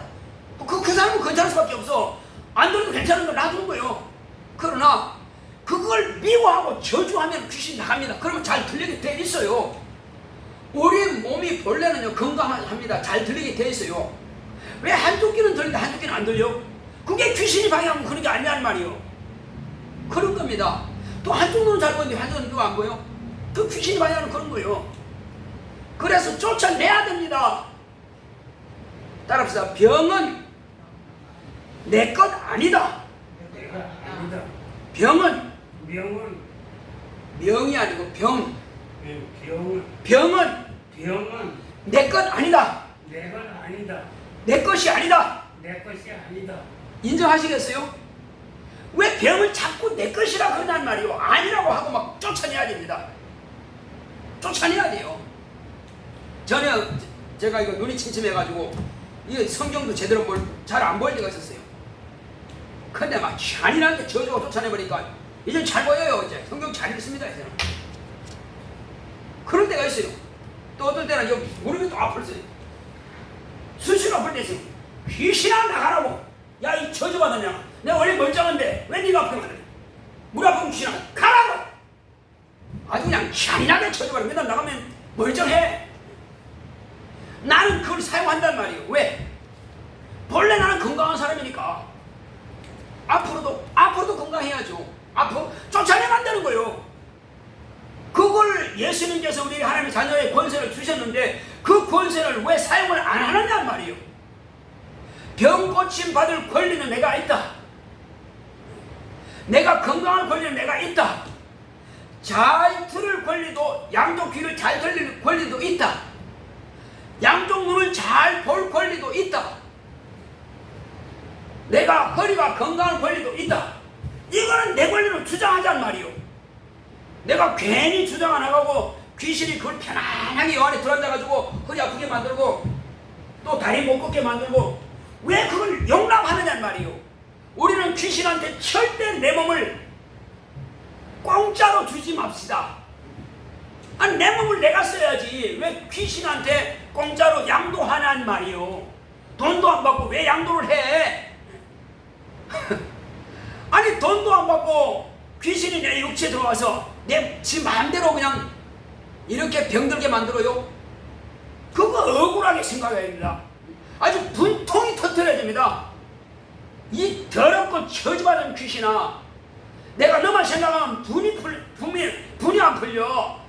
그 사람은 괜찮을 수밖에 없어. 안 들려도 괜찮은 거 놔두는 거예요. 그러나 그걸 미워하고 저주하면 귀신이 나갑니다. 그러면 잘 들리게 돼 있어요. 우리 몸이 본래는요 건강합니다. 잘 들리게 돼 있어요. 왜 한쪽 귀는 들리는데 한쪽 귀는 안 들려? 그게 귀신이 방해하면 그런 게 아니란 말이에요. 그런 겁니다. 또 한쪽 눈은 잘 보이는데 한쪽 눈은 안 보여? 그 귀신이 방해하는 그런 거예요. 그래서 쫓아내야 됩니다. 따라합시다. 병은 내 것 아니다. 내가 아니다. 병은 명이 아니고 병은 내 것 아니다. 내가 아니다. 내 것이 아니다. 내 것이 아니다. 인정하시겠어요? 왜 병을 자꾸 내 것이라 그러단 말이요. 아니라고 하고 막 쫓아내야 됩니다. 쫓아내야 돼요. 전에 제가 이거 눈이 침침해가지고 이 성경도 제대로 잘 안 보일 때가 있었어요. 근데 막 잔인하게 저주고 쫓아내버리니까 이제 잘 보여요. 이제 성경 잘 읽습니다. 이제는. 그럴 때가 있어요. 또 어떨 때는 여기 무릎이 또 아플어요. 수시로 아플 때 있어요. 귀신아 나가라고. 야 이 저주받은 냐, 내가 원래 멀쩡한데 왜 네가 아프게 만드냐. 무릎 아픈 귀신아 가라고. 아주 그냥 잔인하게 저주받아. 맨날 나가면 멀쩡해. 나는 그걸 사용한단 말이에요. 왜? 본래 나는 건강한 사람이니까 앞으로도 건강해야죠. 앞으로 쫓아내면 안 되는 거예요. 그걸 예수님께서 우리 하나님의 자녀의 권세를 주셨는데 그 권세를 왜 사용을 안 하느냐 말이에요. 병 고침 받을 권리는 내가 있다. 내가 건강할 권리는 내가 있다. 잘 들을 권리도, 양쪽 귀를 잘 들릴 권리도 있다. 양쪽 눈을 잘 볼 권리도 있다. 내가 허리가 건강한 권리도 있다. 이거는 내 권리로 주장하자는 말이요. 내가 괜히 주장 안 하고 귀신이 그걸 편안하게 요 안에 들어앉아가지고 허리 아프게 만들고 또 다리 못 걷게 만들고 왜 그걸 용납하느냐는 말이요. 우리는 귀신한테 절대 내 몸을 공짜로 주지 맙시다. 아니 내 몸을 내가 써야지 왜 귀신한테 공짜로 양도하냐는 말이요. 돈도 안 받고 왜 양도를 해? 아니 돈도 안 받고 귀신이 내 육체에 들어와서 내 지 마음대로 그냥 이렇게 병들게 만들어요? 그거 억울하게 생각해야 됩니다. 아주 분통이 터뜨려야 됩니다. 이 더럽고 저주받은 귀신아, 내가 너만 생각하면 분이 안 풀려.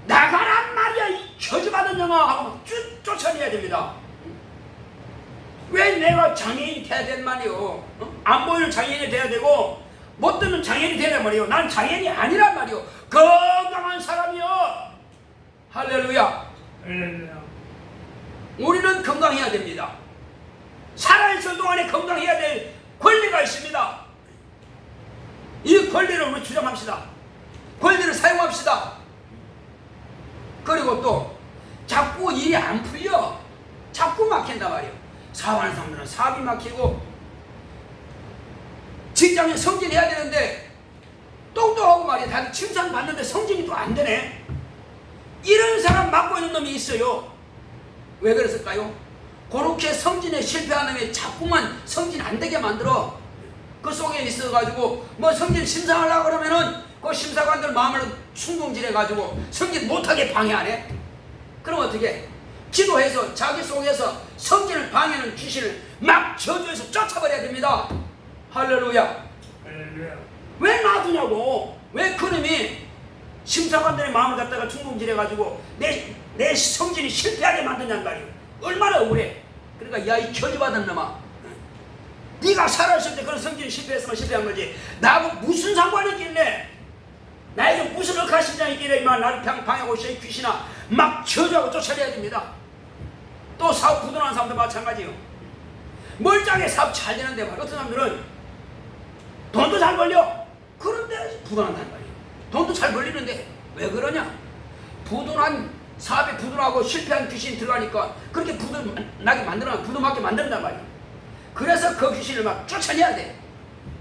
나가란 말이야 이 저주받은 놈아 하고 쫓아내야 됩니다. 왜 내가 장애인이 돼야 되는 말이오? 안 보이는 장애인이 돼야 되고 못 듣는 장애인이 되란 말이오. 난 장애인이 아니란 말이오. 건강한 사람이요. 할렐루야. 할렐루야. 우리는 건강해야 됩니다. 살아있을 동안에 건강해야 될 권리가 있습니다. 이 권리를 우리 주장합시다. 권리를 사용합시다. 그리고 또 자꾸 일이 안 풀려. 자꾸 막힌단 말이에요. 사업하는 사람들은 사업이 막히고 직장에 성진해야 되는데 똑똑하고 말이야. 다들 칭찬받는데 성진이 또 안 되네. 이런 사람 맡고 있는 놈이 있어요. 왜 그랬을까요? 그렇게 성진에 실패한 놈이 자꾸만 성진 안 되게 만들어. 그 속에 있어가지고 뭐 성진 심사하려고 그러면은 그 심사관들 마음을 충동질해가지고 성진 못하게 방해하네. 그럼 어떻게? 기도해서 자기 속에서 성진을 방해하는 귀신을 막 저주해서 쫓아버려야 됩니다. 할렐루야. 할렐루야. 왜 놔두냐고. 왜 그놈이 심사관들의 마음을 갖다가 충동질해가지고 내 성진이 실패하게 만드냐는 말이에요. 얼마나 억울해. 그러니까 야 이 저주받은 놈아, 네가 살아있을 때 그런 성진이 실패했으면 실패한 거지 나하고 무슨 상관이 있겠네. 나에게 무슨 억한 심장이 있기를 이만 나를 방해하고 있어 이 귀신아 막 저주하고 쫓아내야 됩니다. 또 사업 부도나는 사람도 마찬가지요. 멀쩡하게 사업 잘 되는데 어떤 사람들은 돈도 잘 벌려. 그런데 부도난단 말이에요. 돈도 잘 벌리는데 왜 그러냐? 부도난 사업에 부도나고 실패한 귀신이 들어가니까 그렇게 부도나게 만들어 부도맞게 만든단 말이에요. 그래서 그 귀신을 막 쫓아내야 돼.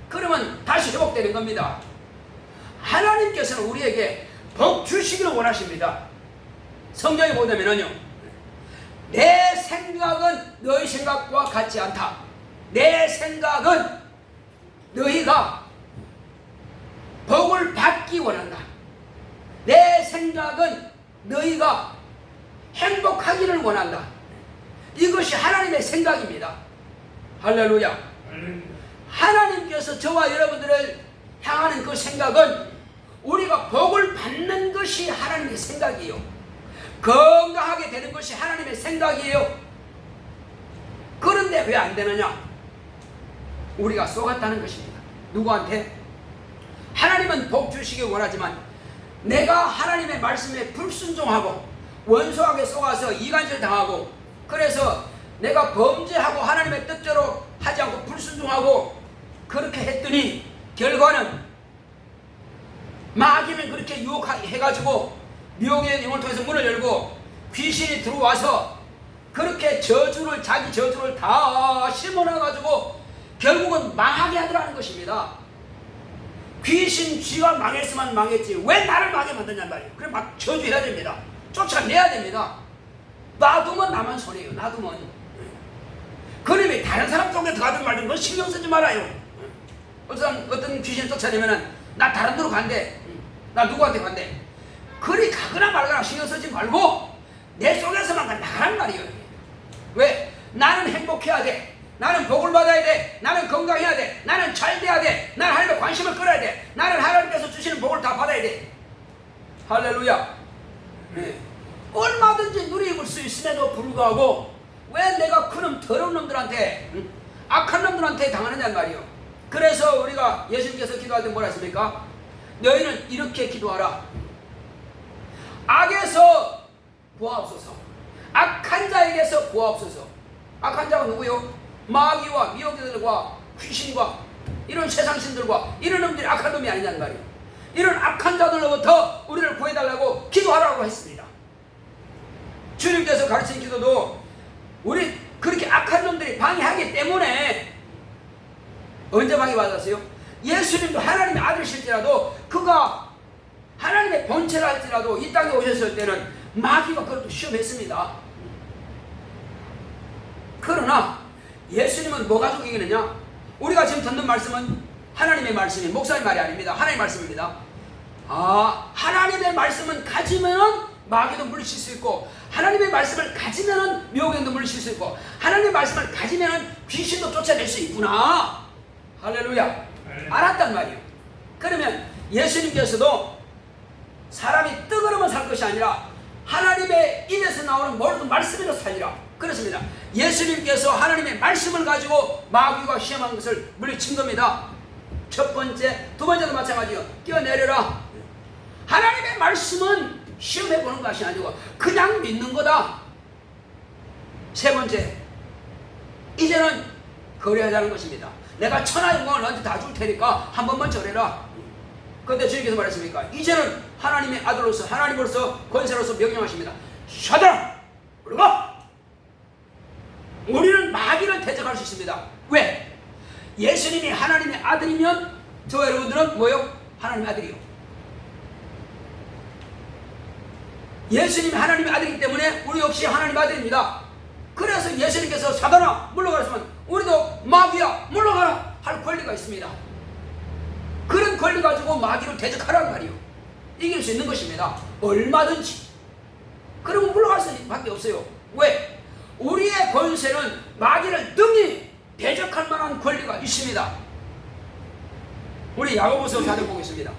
그러면 다시 회복되는 겁니다. 하나님께서는 우리에게 복 주시기를 원하십니다. 성경에 보자면요, 내 생각은 너희 생각과 같지 않다. 내 생각은 너희가 복을 받기 원한다. 내 생각은 너희가 행복하기를 원한다. 이것이 하나님의 생각입니다. 할렐루야. 하나님께서 저와 여러분들을 향하는 그 생각은 우리가 복을 받는 것이 하나님의 생각이에요. 건강하게 되는 것이 하나님의 생각이에요. 그런데 왜 안 되느냐? 우리가 속았다는 것입니다. 누구한테? 하나님은 복 주시기 원하지만 내가 하나님의 말씀에 불순종하고 원수하게 속아서 이간질 당하고 그래서 내가 범죄하고 하나님의 뜻대로 하지 않고 불순종하고 그렇게 했더니 결과는 마귀는 그렇게 유혹해가지고 미혹의 영을 통해서 문을 열고 귀신이 들어와서 그렇게 자기 저주를 다 심어놔가지고 결국은 망하게 하더라는 것입니다. 귀신 쥐가 망했으면 망했지 왜 나를 망하게 만드냔 말이에요. 그래 막 저주해야 됩니다. 쫓아내야 됩니다. 놔두면 나만 손해요. 놔두면. 그러면 다른 사람 쪽에 들어가든 말든 건 신경 쓰지 말아요. 어떤 귀신을 쫓아내면은 나 다른 데로 간대. 나 누구한테 간대. 그리 가거나 말거나 신경 쓰지 말고 내 속에서만 나가란 말이에요. 왜? 나는 행복해야 돼. 나는 복을 받아야 돼. 나는 건강해야 돼. 나는 잘 돼야 돼. 나는 하나님의 관심을 끌어야 돼. 나는 하나님께서 주시는 복을 다 받아야 돼. 할렐루야. 네. 얼마든지 누리입을 수 있음에도 불구하고 왜 내가 그놈 더러운 놈들한테 악한 놈들한테 당하느냐는 말이에요. 그래서 우리가 예수님께서 기도할 때 뭐라 했습니까? 너희는 이렇게 기도하라. 악에서 구하옵소서. 악한 자에게서 구하옵소서. 악한 자가 누구요? 마귀와 미혹들과 귀신과 이런 세상신들과 이런 놈들이 악한 놈이 아니냐는 말이에요. 이런 악한 자들로부터 우리를 구해달라고 기도하라고 했습니다. 주님께서 가르친 기도도 우리 그렇게 악한 놈들이 방해하기 때문에 언제 방해받았어요? 예수님도 하나님의 아들이실지라도 그가 하나님의 본체라 할지라도 이 땅에 오셨을 때는 마귀가 그것도 시험했습니다. 그러나 예수님은 뭐 가지고 이기느냐? 우리가 지금 듣는 말씀은 하나님의 말씀이 목사의 말이 아닙니다. 하나님의 말씀입니다. 하나님의 말씀은 가지면은 마귀도 물리칠 수 있고 하나님의 말씀을 가지면은 미혹행도 물리칠 수 있고 하나님의 말씀을 가지면은 귀신도 쫓아낼 수 있구나. 할렐루야. 알았단 말이에요. 그러면 예수님께서도 사람이 떡으로만 살 것이 아니라 하나님의 입에서 나오는 모든 말씀으로 살리라. 그렇습니다. 예수님께서 하나님의 말씀을 가지고 마귀가 시험한 것을 물리친 겁니다. 첫 번째, 두 번째도 마찬가지요. 뛰어내려라. 하나님의 말씀은 시험해보는 것이 아니고 그냥 믿는 거다. 세 번째, 이제는 거래하자는 것입니다. 내가 천하 영광을 너한테 다 줄 테니까 한 번만 절해라. 그런데 주님께서 말했습니까? 이제는 하나님의 아들로서 하나님으로서 권세로서 명령하십니다. 셔다! 물러가! 우리는 마귀를 대적할 수 있습니다. 왜? 예수님이 하나님의 아들이면 저 여러분들은 뭐요? 하나님의 아들이요. 예수님이 하나님의 아들이기 때문에 우리 역시 하나님의 아들입니다. 그래서 예수님께서 사단아 물러가라 했으면 우리도 마귀야 물러가라 할 권리가 있습니다. 그런 권리 가지고 마귀를 대적하라는 말이요. 이길 수 있는 것입니다. 얼마든지. 그러면 물러갈 수밖에 없어요. 왜? 우리의 권세는 마귀를 능히 대적할 만한 권리가 있습니다. 우리 야고보서 4장 보겠습니다.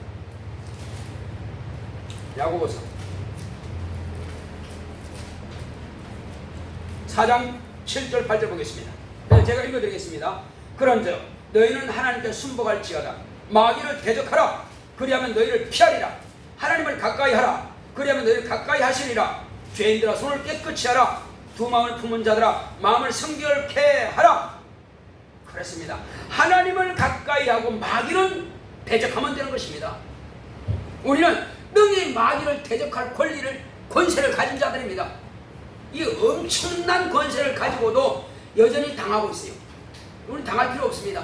야고보서 4장 7절 8절 보겠습니다. 네, 제가 읽어드리겠습니다. 그런즉 너희는 하나님께 순복할지어다. 마귀를 대적하라. 그리하면 너희를 피하리라. 하나님을 가까이 하라. 그리하면 너희를 가까이 하시리라. 죄인들아 손을 깨끗이 하라. 두 마음을 품은 자들아 마음을 성결케 하라. 그렇습니다. 하나님을 가까이 하고 마귀는 대적하면 되는 것입니다. 우리는 능히 마귀를 대적할 권세를 가진 자들입니다. 이 엄청난 권세를 가지고도 여전히 당하고 있어요. 우리는 당할 필요 없습니다.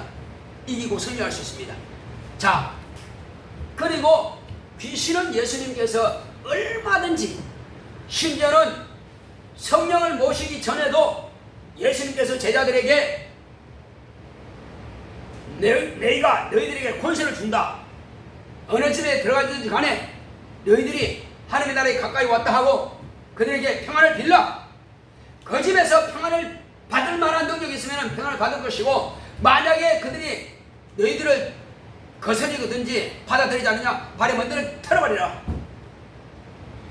이기고 승리할 수 있습니다. 자, 그리고 귀신은 예수님께서 얼마든지, 심지어는 성령을 모시기 전에도 예수님께서 제자들에게 내가 너희들에게 권세를 준다. 어느 집에 들어가든지 간에 너희들이 하나님의 나라에 가까이 왔다 하고 그들에게 평안을 빌라. 그 집에서 평안을 받을 만한 능력이 있으면 평안을 받을 것이고, 만약에 그들이 너희들을 거스리거든지 받아들이지 않느냐 발에 먼저는 털어버리라.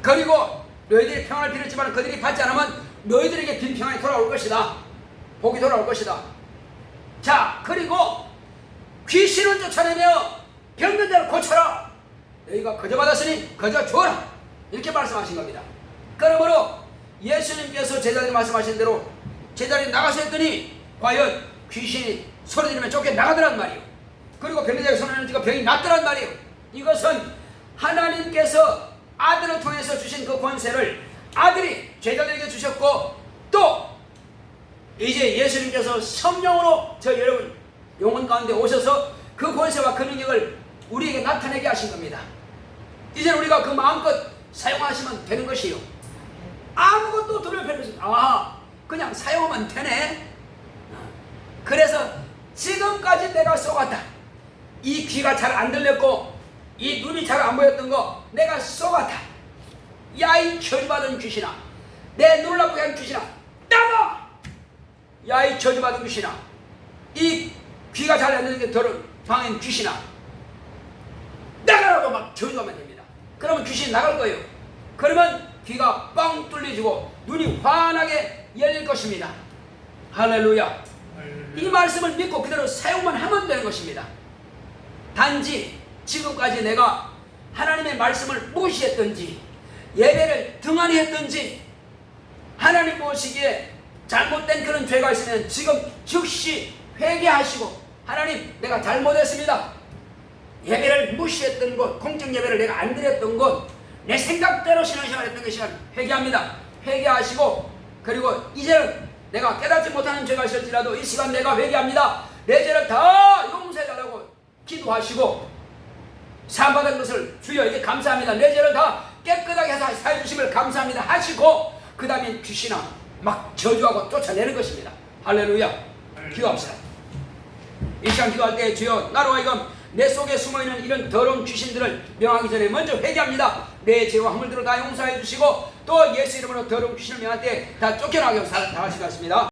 그리고 너희들이 평안을 빌었지만 그들이 받지 않으면 너희들에게 빈 평안이 돌아올 것이다. 복이 돌아올 것이다. 자, 그리고 귀신을 쫓아내며 병든 자를 고쳐라. 너희가 거저 받았으니 거저 주어라. 이렇게 말씀하신 겁니다. 그러므로 예수님께서 제자들이 말씀하신 대로 제자들이 나가서 했더니 과연 귀신이 소리 지르면 쫓겨 나가더란 말이에요. 그리고 병든 자에게 손을 얹고 병이 낫더란 말이에요. 이것은 하나님께서 아들을 통해서 주신 그 권세를 아들이 제자들에게 주셨고, 또 이제 예수님께서 성령으로 저 여러분 영혼 가운데 오셔서 그 권세와 그 능력을 우리에게 나타내게 하신 겁니다. 이제 우리가 그 마음껏 사용하시면 되는 것이요. 아무것도 두려울 필요 없습니다. 그냥 사용하면 되네. 그래서 지금까지 내가 속았다. 이 귀가 잘 안 들렸고 이 눈이 잘 안 보였던 거 내가 속았다. 야, 이 저주받은 귀신아, 내 눈을 나쁘게 한 귀신아, 나가! 야, 이 저주받은 귀신아, 이 귀가 잘 안 들리게 더러운 방인 귀신아, 나가라고 막 저주하면 됩니다. 그러면 귀신이 나갈 거예요. 그러면 귀가 뻥 뚫려지고 눈이 환하게 열릴 것입니다. 할렐루야. 이 말씀을 믿고 그대로 사용만 하면 되는 것입니다. 단지 지금까지 내가 하나님의 말씀을 무시했든지 예배를 등한히 했든지 하나님 보시기에 잘못된 그런 죄가 있으면 지금 즉시 회개하시고, 하나님 내가 잘못했습니다. 예배를 무시했던 것, 공적 예배를 내가 안 드렸던 것, 내 생각대로 신앙생활 했던 것이 회개합니다. 회개하시고, 그리고 이제는 내가 깨닫지 못하는 죄가 있을지라도 이 시간 내가 회개합니다. 내 죄를 다 용서해달라고 기도하시고, 사함받은 것을 주여에게 감사합니다. 내 죄를 다 깨끗하게 해서 사해 주심을 감사합니다 하시고, 그 다음에 귀신아 막 저주하고 쫓아내는 것입니다. 할렐루야. 기도합시다. 이 시간 기도할 때 주여, 나로 하여금 내 속에 숨어있는 이런 더러운 귀신들을 명하기 전에 먼저 회개합니다. 내 죄와 허물들을 다 용서해 주시고, 또 예수 이름으로 더러운 귀신을 명할 때 다 쫓겨나게 다 같이 갔습니다.